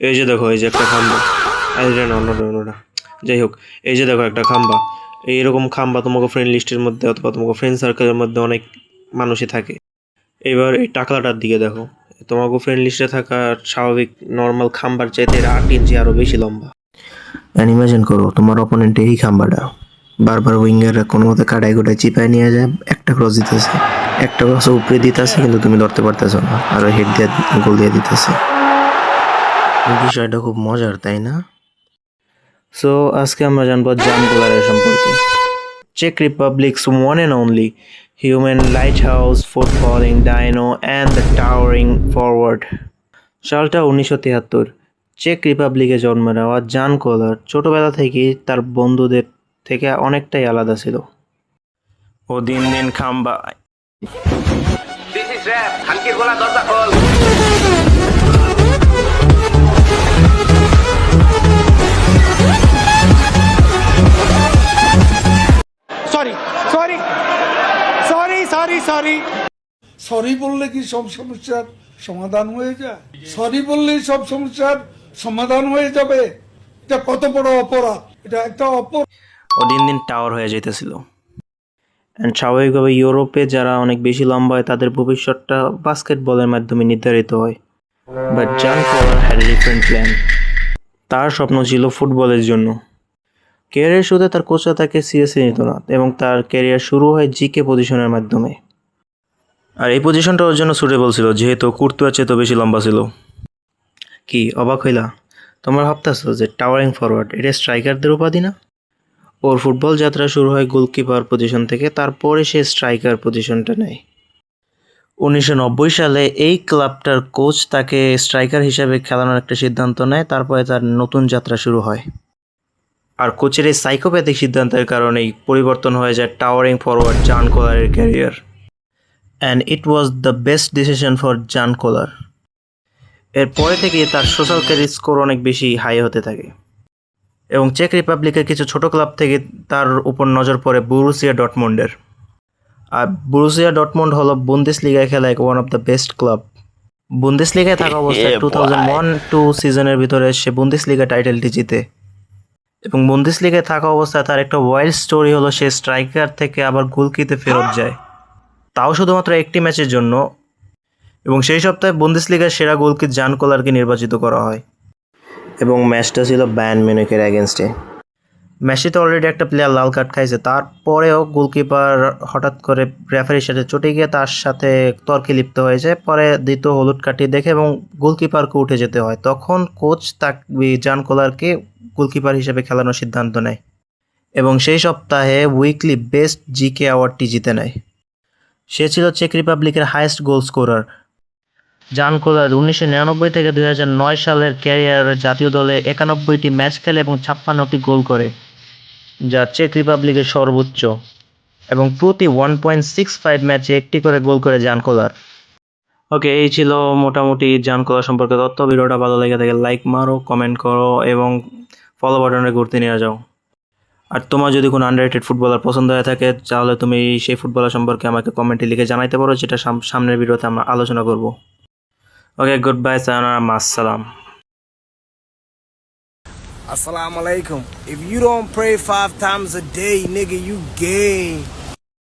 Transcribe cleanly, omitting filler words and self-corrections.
এই যে দেখো, এই যে একটা খাম্বা, এটা না অন্যটা অন্যটা, যাই হোক, এই যে দেখো একটা খাম্বা। এইরকম খাম্বা তোমাকে ফ্রেন্ড লিস্টের মধ্যে অথবা তোমাকে ফ্রেন্ড সার্কেলের মধ্যে অনেক মানুষই থাকে। এবার এই টাকলাটার দিকে দেখো, তোমাকে ফ্রেন্ড লিস্টে থাকা স্বাভাবিক নর্মাল খাম্বার চাইতে 8 ইঞ্চি আরো বেশি লম্বা। ইমাজিন করো তোমার অপোনেন্ট এই খাম্বাটা বারবার উইঙ্গাররা কোনো মতে কাটাই গোটায় চিপায় নিয়ে যায়, একটা ক্রস দিতেছে, একটা ক্রস উপরে দিতেছে, কিন্তু তুমি ধরতে পারতেছো না, আর হেড দিয়ে গোল দিয়ে দিতেছে। বিষয়টা খুব মজার, তাই না? সো আজকে আমরা জানবো জান কোলারের সম্পর্কে। চেক Republic's one and only human lighthouse footballing dino and the towering forward. সালটা 1973। চেক রিপাবলিকে জন্ম নেওয়া জান কোলার ছোটবেলা থেকেই তার বন্ধুদের থেকে অনেকটাই আলাদা ছিল। ও দিন দিন খাম্বা sorry sorry sorry sorry sorry sorry বললে কি সব সমস্যার সমাধান হয়ে যায়? সরি বললেই সব সমস্যার সমাধান হয়ে যাবে? এটা কত বড় অপরাধ! এটা একটা অপরাধ। ও দিন দিন টাওয়ার হয়ে যেতেছিল। অ্যান্ড স্বাভাবিকভাবে ইউরোপে যারা অনেক বেশি লম্বা হয় তাদের ভবিষ্যৎটা বাস্কেটবলের মাধ্যমে নির্ধারিত হয়। বাট জান কোলার হ্যাড এ ডিফারেন্ট প্ল্যান। তার স্বপ্ন ছিল ফুটবলের জন্য। ক্যারিয়ার শুরুতে তার কোচরা তাকে সিরিয়াসলি নিত না এবং তার ক্যারিয়ার শুরু হয় জিকে পজিশনের মাধ্যমে। আর এই পজিশনটা ওর জন্য সুটেবল ছিল যেহেতু কুর্তুয়ার চেয়ে তো বেশি লম্বা ছিল। কি অবাক হইলা? তোমরা ভাবতেছো যে টাওয়ারিং ফরওয়ার্ড এটা স্ট্রাইকারদের উপাধি না? ওর ফুটবল যাত্রা শুরু হয় গোলকিপার পজিশন থেকে, তারপরে সে স্ট্রাইকার পজিশনটা নেয়। 1990 সালে এই ক্লাবটার কোচ তাকে স্ট্রাইকার হিসেবে খেলানোর একটা সিদ্ধান্ত নেয়, তারপরে তার নতুন যাত্রা শুরু হয়। আর কোচের এই সাইকোপ্যাথিক সিদ্ধান্তের কারণেই পরিবর্তন হয়ে যায় টাওয়ারিং ফরওয়ার্ড জান কোলারের career. And it was the best decision for Jan Koller. এরপরে থেকে তার সোশ্যাল ক্যারিয়ার স্কোর অনেক বেশি হাই হতে থাকে এবং চেক রিপাবলিকের কিছু ছোট ক্লাব থেকে তার উপর নজর পড়ে বুরুসিয়া ডটমুন্ডের। আর বুরুসিয়া ডটমুন্ড হলো বুন্দেসলিগায় খেলা এক one of the best club. বুন্দেসলিগায় থাকা অবস্থায় 2001-2 সিজনের ভিতরে সে বুন্দেসলিগা টাইটেলটি জিতে। এবং বুন্দেসলিগায় থাকা অবস্থায় তার একটা ওয়াইল্ড স্টোরি হলো সে স্ট্রাইকার থেকে আবার গোলকিতে ফেরত যায়, তাও শুধুমাত্র একটি ম্যাচের জন্য। এবং সেই সপ্তাহে বুন্দেসলিগার সেরা গোলকিপার জান কোলারকে নির্বাচিত করা হয় এবং ম্যাচটা ছিল বায়ার্ন মিউনিখের এগেনস্টে। ম্যাচটিতে অলরেডি একটা প্লেয়ার লাল কার্ড খাইছে, তারপরেও গোলকিপার হঠাৎ করে রেফারির সাথে চটে গিয়ে তার সাথে তর্কে লিপ্ত হয়ে যায়। পরে দ্বিতীয় হলুদ কার্ডটি দেখে এবং গোলকিপারকে উঠে যেতে হয়। তখন কোচ জান কোলারকে গোলকিপার হিসেবে খেলানোর সিদ্ধান্ত নেয় এবং সেই সপ্তাহে উইকলি বেস্ট জিকে অ্যাওয়ার্ডটি জিতে নেয়। সে ছিল চেক রিপাবলিকের হাইয়েস্ট গোল স্কোরার। জান কোলার 1999 থেকে 2009 সালের ক্যারিয়ারে জাতীয় দলে 91টি ম্যাচ খেলে এবং 56টি গোল করে, যা চেক রিপাবলিকের সর্বোচ্চ। এবং প্রতি 1.65 ম্যাচে একটি করে গোল করে জান কোলার। ওকে, এই ছিল মোটামুটি জান কোলার সম্পর্কে তথ্য। ভিডিওটা ভালো লেগে থাকে লাইক মারো, কমেন্ট করো এবং ফলো বাটনে ঘুরতে নিয়ে যাও। আর তোমার যদি কোনো আন্ডাররেটেড ফুটবলার পছন্দ হয়ে থাকে তাহলে তুমি সেই ফুটবলার সম্পর্কে আমাকে কমেন্টে লিখে জানাইতে পারো, যেটা সামনের ভিডিওতে আমরা আলোচনা করব। ওকে, গুড বাই, সায়োনারা, মাসসালাম। Assalamu alaikum. If you don't pray 5 times a day, nigga, you gay.